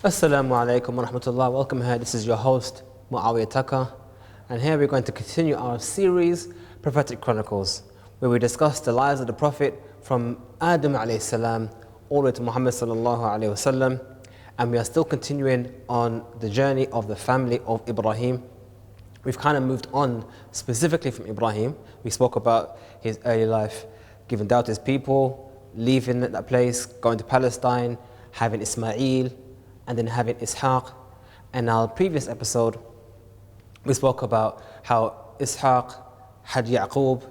Assalamu alaikum wa rahmatullah. Welcome here. This is your host, Muawiyah Taka. And here we're going to continue our series, Prophetic Chronicles, where we discuss the lives of the Prophet from Adam alayhi salam all the way to Muhammad sallallahu alayhi wasallam. And we are still continuing on the journey of the family of Ibrahim. We've kind of moved on specifically from Ibrahim. We spoke about his early life, giving dawah to his people, leaving that place, going to Palestine, having Ismail, and then having Ishaq. And our previous episode, we spoke about how Ishaq had Yaqub,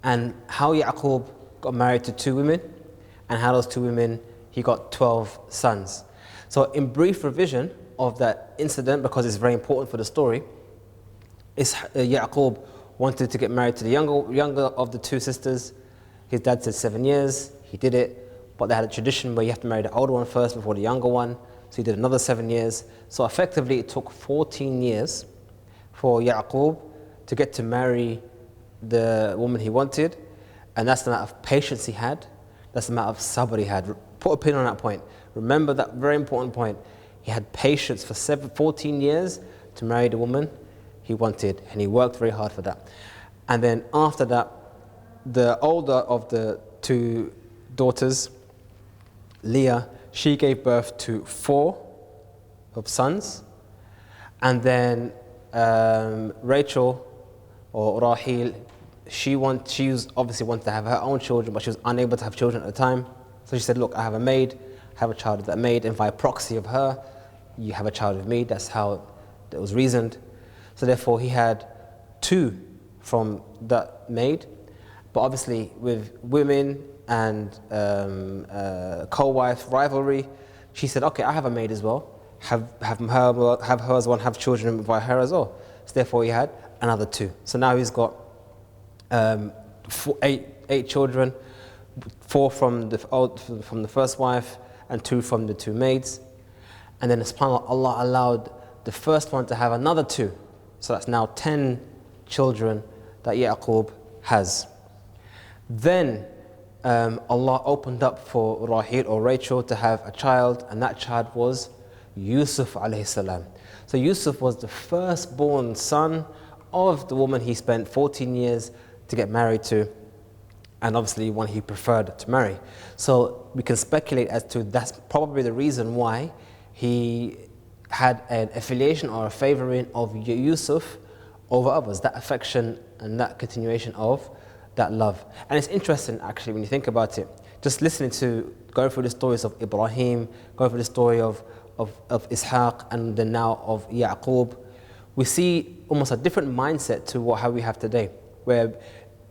and how Yaqub got married to two women, and how those two women, he got 12 sons. So in brief revision of that incident, because it's very important for the story, Yaqub wanted to get married to the younger of the two sisters. His dad said 7 years, he did it, but they had a tradition where you have to marry the older one first before the younger one. So he did another 7 years. So effectively it took 14 years for Yaqub to get to marry the woman he wanted. And that's the amount of patience he had. That's the amount of sabr he had. Put a pin on that point. Remember that very important point. He had patience for 14 years to marry the woman he wanted. And he worked very hard for that. And then after that, the older of the two daughters, Leah, she gave birth to 4 of sons. And then Rachel, or Rahil, she was obviously wanted to have her own children, but she was unable to have children at the time. So she said, look, I have a maid, have a child with that maid, and by proxy of her, you have a child with me. That's how it was reasoned. So therefore he had 2 from that maid. But obviously with women and co-wife rivalry, she said, okay, I have a maid as well. Have her as well, have children by her as well. So therefore he had another 2. So now he's got 8 children, 4 from the first wife and 2 from the 2 maids. And then subhanAllah, Allah allowed the first one to have another 2. So that's now 10 children that Yaqub has. Then Allah opened up for Rahil or Rachel to have a child, and that child was Yousuf alayhi salam. So Yousuf was the firstborn son of the woman he spent 14 years to get married to, and obviously one he preferred to marry. So we can speculate as to that's probably the reason why he had an affiliation or a favoring of Yousuf over others, that affection and that continuation of that love. And it's interesting actually when you think about it, just listening to, going through the stories of Ibrahim, going through the story of Ishaq, and then now of Yaqub, we see almost a different mindset to how we have today, where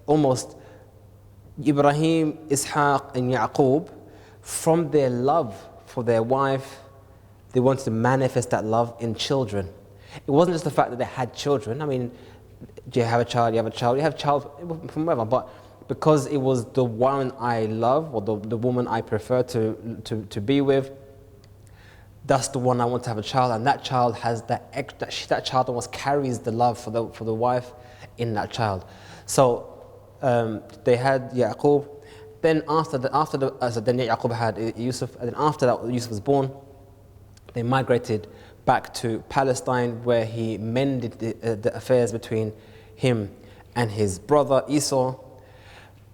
almost Ibrahim, Ishaq and Yaqub, from their love for their wife, they wanted to manifest that love in children. It wasn't just the fact that they had children. I mean, do you have a child? You have a child. You have a child from wherever. But because it was the one I love, or the woman I prefer to be with, that's the one I want to have a child. And that child has that child almost carries the love for the wife in that child. So they had Yaqub. Then then Yaqub had Yousuf. And then after that, Yousuf was born. They migrated back to Palestine, where he mended the affairs between him and his brother Esau.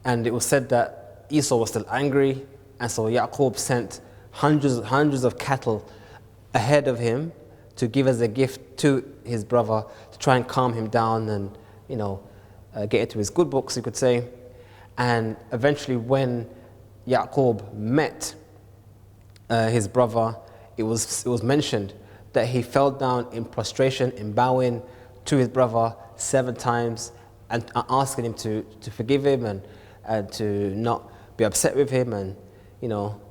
And it was said that Esau was still angry, and so Yaqub sent hundreds of cattle ahead of him to give as a gift to his brother, to try and calm him down and get into his good books, you could say. And eventually when Yaqub met his brother, it was mentioned that he fell down in prostration, in bowing to his brother 7 times, and asking him to forgive him and to not be upset with him, and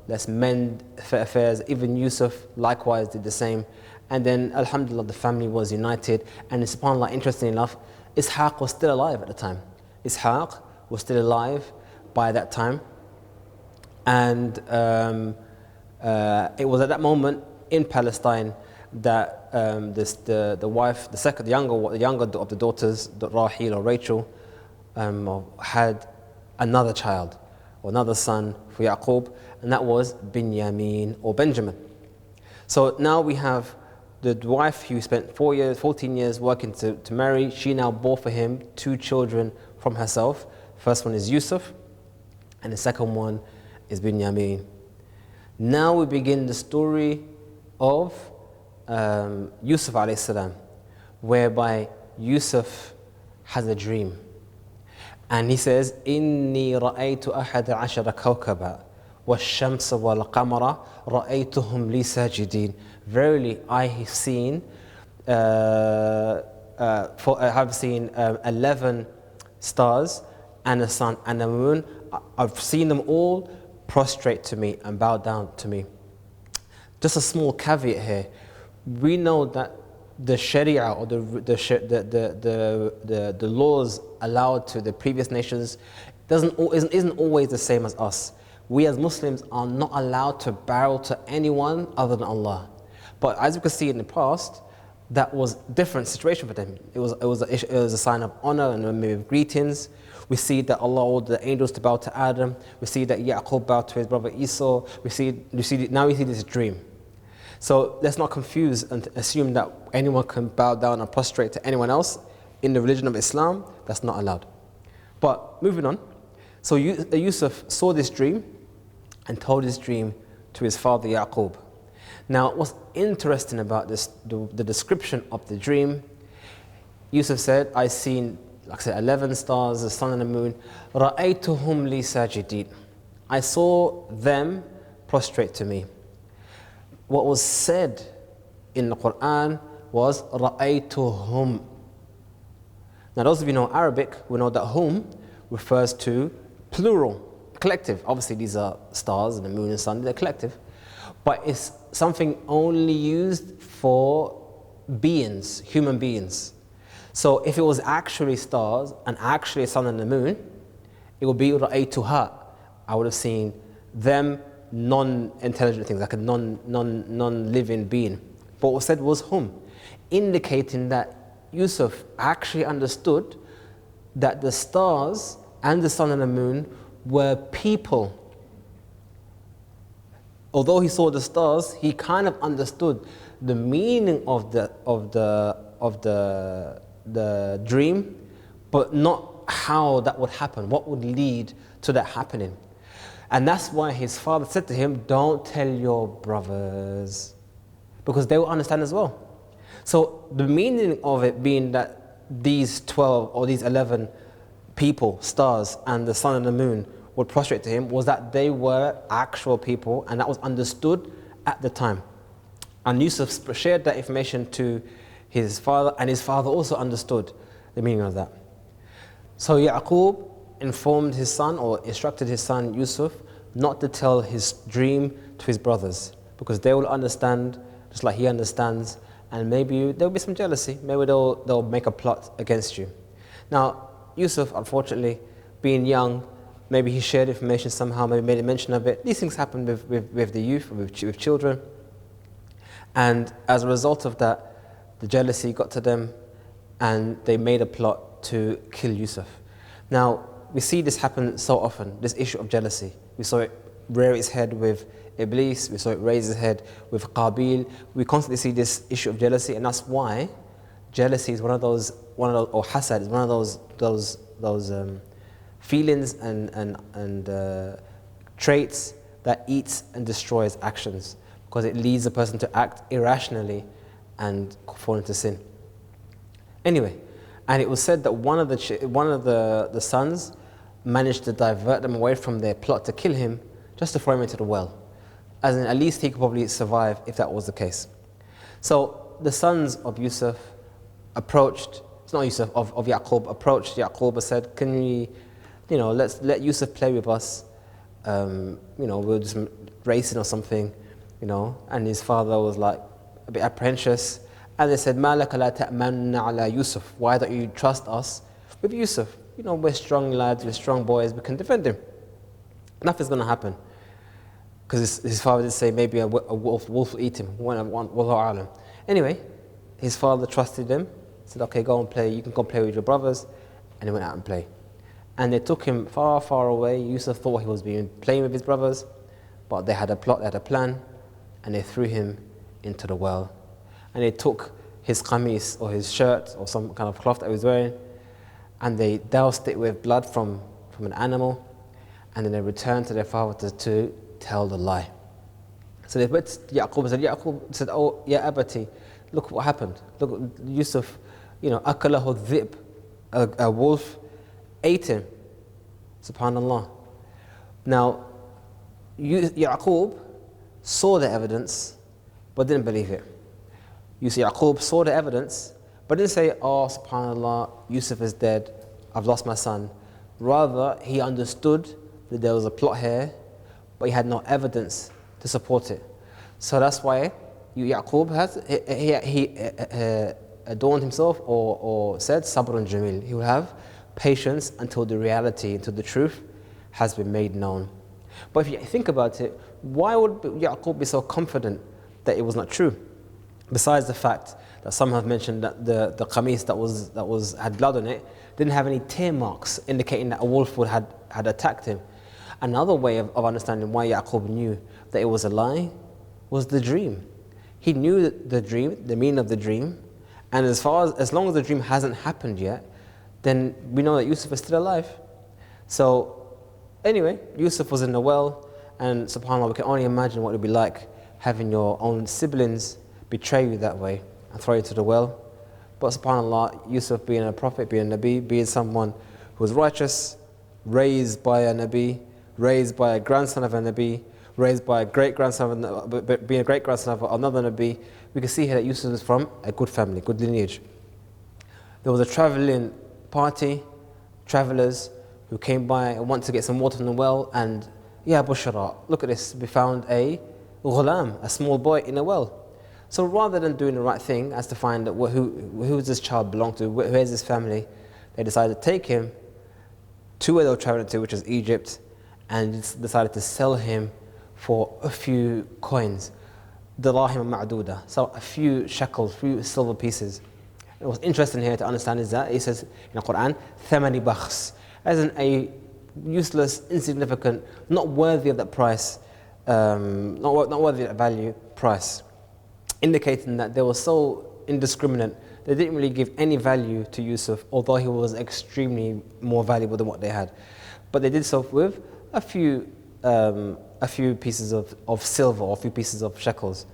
let's mend affairs. Even Yousuf likewise did the same. And then alhamdulillah, the family was united. And subhanAllah, interestingly enough, Ishaq was still alive at the time. Ishaq was still alive by that time. And it was at that moment in Palestine that the wife, the younger of the daughters, Rahil or Rachel, had another child or another son for Yaqub, and that was Binyamin or Benjamin. So now we have the wife who spent 14 years working to marry. She now bore for him 2 children from herself. First one is Yousuf, and the second one is Binyamin. Now we begin the story of Yousuf alayhi salam, whereby Yousuf has a dream. And he says, إِنِّي رَأَيْتُ أَحَدَ عَشَرَ كَوْكَبًا وَالشَّمْسَ وَالْقَمَرَ رَأَيْتُهُمْ لِي سَاجِدِينَ. Verily, I have seen 11 stars and the sun and the moon. I've seen them all prostrate to me and bow down to me. Just a small caveat here. We know that the Sharia or the laws allowed to the previous nations isn't always the same as us. We as Muslims are not allowed to bow to anyone other than Allah. But as you can see in the past, that was a different situation for them. It was a sign of honor and maybe greetings. We see that Allah ordered the angels to bow to Adam. We see that Yaqub bowed to his brother Esau. Now we see this dream. So let's not confuse and assume that anyone can bow down and prostrate to anyone else. In the religion of Islam, that's not allowed. But moving on. So Yousuf saw this dream and told his dream to his father Yaqub. Now, what's interesting about this, the description of the dream, Yousuf said, I seen, like I said, 11 stars, the sun and the moon. رَأَيْتُهُمْ لِي سَاجِدِينَ. I saw them prostrate to me. What was said in the Quran was رَأَيْتُهُمْ. Now, those of you who know Arabic will know that hum refers to plural, collective. Obviously, these are stars and the moon and sun, they're collective. But it's something only used for beings, human beings. So if it was actually stars and actually sun and the moon, it would be رَأَيْتُهَا. I would have seen them, non-intelligent things, like a non-living being. But what was said was hum, indicating that Yousuf actually understood that the stars and the sun and the moon were people. Although he saw the stars, he kind of understood the meaning of the dream, but not how that would happen, what would lead to that happening. And that's why his father said to him, don't tell your brothers, because they will understand as well. So the meaning of it being that these 12 or these 11 people, stars and the sun and the moon would prostrate to him was that they were actual people, and that was understood at the time. And Yousuf shared that information to his father, and his father also understood the meaning of that. So Yaqub informed his son, or instructed his son Yousuf, not to tell his dream to his brothers, because they will understand just like he understands, and maybe there'll be some jealousy. Maybe they'll make a plot against you. Now, Yousuf, unfortunately, being young, maybe he shared information somehow, maybe made a mention of it. These things happen with the youth, with children. And as a result of that, the jealousy got to them, and they made a plot to kill Yousuf. Now, we see this happen so often, this issue of jealousy. We saw it rear its head with Iblis, we saw it raise its head with Qabil. We constantly see this issue of jealousy, and that's why jealousy is one of those, or hasad is one of those feelings and traits that eats and destroys actions, because it leads a person to act irrationally and fall into sin. Anyway, and it was said that one of the sons managed to divert them away from their plot to kill him, just to throw him into the well. As in, at least he could probably survive if that was the case. So the sons of Yousuf approached, it's not Yousuf, of Yaqub, approached Yaqub and said, can we, let's let Yousuf play with us. We'll just racing or something, and his father was like a bit apprehensious. And they said, مَا لَكَ لَا تَأْمَنَّ عَلَى Yousuf. Why don't you trust us with Yousuf? We're strong lads, we're strong boys, we can defend him. Nothing's going to happen. Because his father did say maybe a wolf will eat him. Wallahu a'lam. Anyway, his father trusted him, said, okay, go and play, you can go play with your brothers, and he went out and play. And they took him far, far away. Yousuf thought he was playing with his brothers, but they had a plot, they had a plan, and they threw him into the well. And they took his qamis or his shirt or some kind of cloth that he was wearing, and they doused it with blood from an animal, and then they returned to their father to tell the lie. So they went to Yaqub said, oh, ya abati, look what happened. Look, Yousuf, akalahu dhib, a wolf ate him. Subhanallah. Now, Yaqub saw the evidence, but didn't believe it. You see, Yaqub saw the evidence, but didn't say, oh, subhanallah, Yousuf is dead, I've lost my son. Rather, he understood that there was a plot here, but he had no evidence to support it. So that's why Yaqub he adorned himself or said, Sabrun Jamil. He will have patience until the reality, until the truth has been made known. But if you think about it, why would Yaqub be so confident that it was not true? Besides the fact that some have mentioned that the qamis that had blood on it didn't have any tear marks indicating that a wolf had attacked him. Another way of understanding why Yaqub knew that it was a lie was the dream. He knew the dream, the meaning of the dream, and as long as the dream hasn't happened yet, then we know that Yousuf is still alive. So anyway, Yousuf was in the well, and subhanAllah, we can only imagine what it would be like having your own siblings betray you that way and throw you into the well. But subhanAllah, Yousuf being a prophet, being a Nabi, being someone who was righteous, raised by a Nabi, raised by a grandson of a Nabi, raised by a great-grandson of being a great-grandson of another Nabi, we can see here that Yousuf is from a good family, good lineage. There was a traveling party, travelers who came by and wanted to get some water from the well, and ya Bushra, look at this, we found a ghulam, a small boy in a well. So rather than doing the right thing as to find out who does this child belong to, where's this family, they decided to take him to where they were traveling to, which is Egypt, and decided to sell him for a few coins, dirahim ma'duda, so a few shekels, a few silver pieces. And what's interesting here to understand is that it says in the Quran, thamani bakhs, as in a useless, insignificant, not worthy of that price, not worthy of that value price, indicating that they were so indiscriminate, they didn't really give any value to Yousuf, although he was extremely more valuable than what they had. But they did so with a few pieces of silver, or a few pieces of shekels.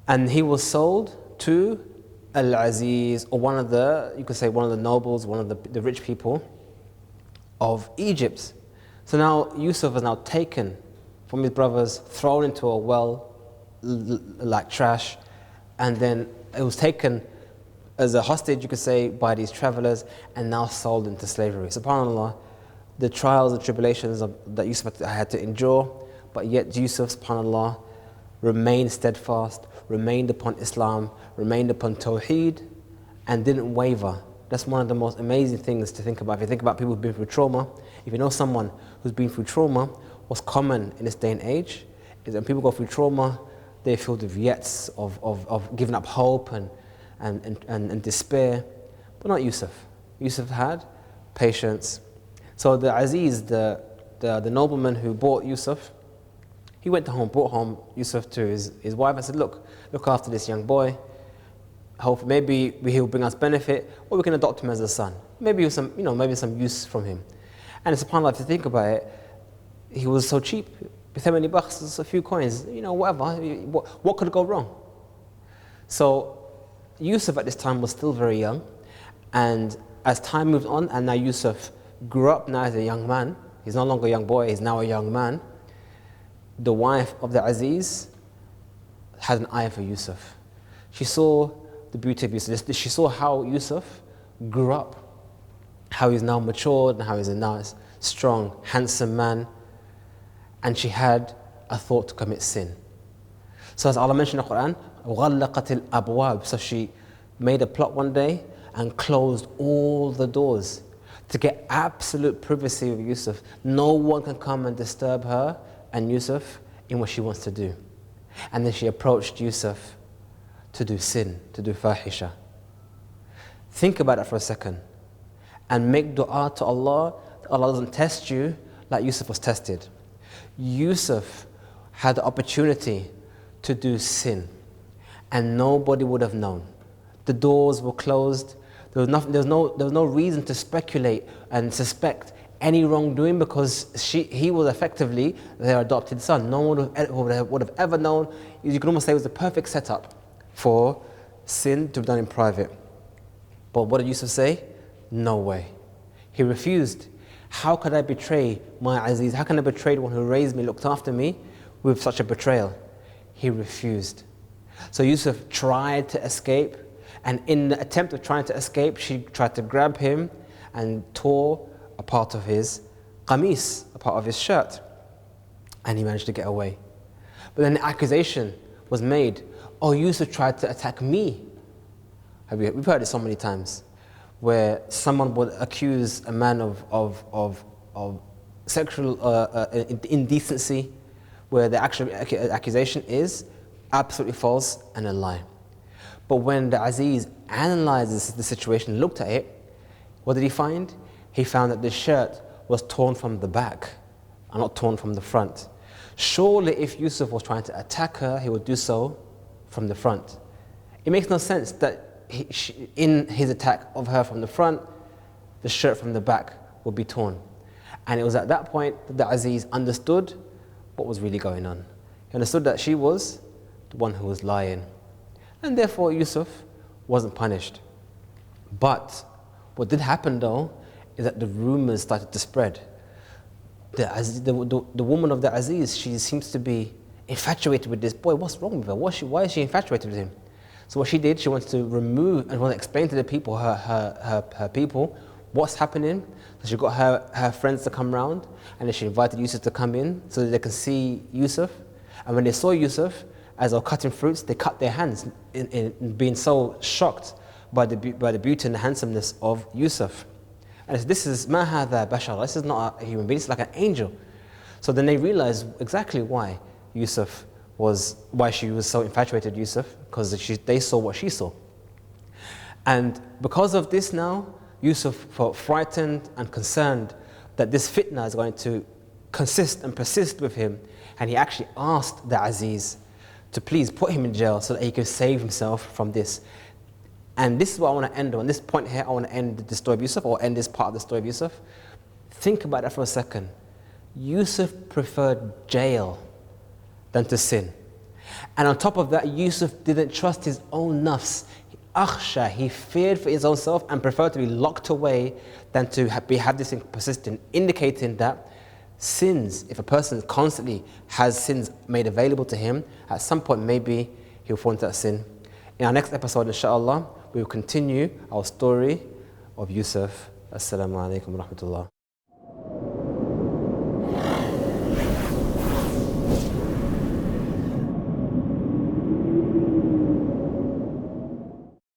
And he was sold to Al-Aziz, or one of the nobles, one of the rich people of Egypt. So now Yousuf is now taken from his brothers, thrown into a well like trash, and then it was taken as a hostage, you could say, by these travelers, and now sold into slavery. SubhanAllah, the trials and tribulations that Yousuf had to endure, but yet Yousuf, SubhanAllah, remained steadfast, remained upon Islam, remained upon Tawheed, and didn't waver. That's one of the most amazing things to think about. If you think about people who've been through trauma, if you know someone who's been through trauma, what's common in this day and age is when people go through trauma, they feel the viets of giving up hope and despair. But not Yousuf. Yousuf had patience. So the Aziz, the nobleman who bought Yousuf, he went home, brought home Yousuf to his wife and said, look after this young boy. Hope maybe he'll bring us benefit, or we can adopt him as a son. Maybe some use from him. And subhanAllah, if you think about it, he was so cheap. With how many bucks, a few coins, whatever. What could go wrong? So Yousuf at this time was still very young, and as time moved on, and now Yousuf grew up now as a young man. He's no longer a young boy, he's now a young man. The wife of the Aziz had an eye for Yousuf. She saw the beauty of Yousuf. She saw how Yousuf grew up, how he's now matured, and how he's a nice, strong, handsome man. And she had a thought to commit sin. So as Allah mentioned in the Quran, غَلَّقَتِ الْأَبْوَابِ, so she made a plot one day and closed all the doors to get absolute privacy with Yousuf. No one can come and disturb her and Yousuf in what she wants to do. And then she approached Yousuf to do sin, to do fahisha. Think about that for a second and make dua to Allah that Allah doesn't test you like Yousuf was tested. Yousuf had the opportunity to do sin, and nobody would have known. The doors were closed. There was no reason to speculate and suspect any wrongdoing, because he was effectively their adopted son. No one would have ever known. You can almost say it was the perfect setup for sin to be done in private. But what did Yousuf say? No way. He refused. How could I betray my Aziz? How can I betray the one who raised me, looked after me, with such a betrayal? He refused. So Yousuf tried to escape, and in the attempt of trying to escape, she tried to grab him and tore a part of his qamis, a part of his shirt, and he managed to get away. But then the accusation was made, oh, Yousuf tried to attack me. We've heard it so many times, where someone would accuse a man of sexual indecency, where the actual accusation is absolutely false and a lie. But when the Aziz analyzes the situation, looked at it, what did he find? He found that the shirt was torn from the back and not torn from the front. Surely if Yousuf was trying to attack her, he would do so from the front. It makes no sense that in his attack of her from the front, the shirt from the back would be torn. And it was at that point that the Aziz understood what was really going on. He understood that she was the one who was lying. And therefore Yousuf wasn't punished. But what did happen though, is that the rumors started to spread. The woman of the Aziz, she seems to be infatuated with this boy. What's wrong with her? Why is she infatuated with him? So what she did, she wanted to remove and want to explain to the people, her people, what's happening. So she got her friends to come round, and then she invited Yousuf to come in so that they can see Yousuf. And when they saw Yousuf, as they were cutting fruits, they cut their hands in being so shocked by the beauty and the handsomeness of Yousuf. And this is ma hadha bashar, this is not a human being, it's like an angel. So then they realized exactly why she was so infatuated with Yousuf, because they saw what she saw. And because of this now, Yousuf felt frightened and concerned that this fitna is going to consist and persist with him, and he actually asked the Aziz to please put him in jail so that he could save himself from this. And this is what I want to end on. This point here, I want to end the story of Yousuf, or end this part of the story of Yousuf. Think about that for a second. Yousuf preferred jail than to sin. And on top of that, Yousuf didn't trust his own nafs. Akhsha, he feared for his own self and preferred to be locked away than to have this thing persistent, indicating that sins, if a person constantly has sins made available to him, at some point maybe he'll fall into that sin. In our next episode, inshallah, we will continue our story of Yousuf. Assalamu alaikum wa rahmatullah.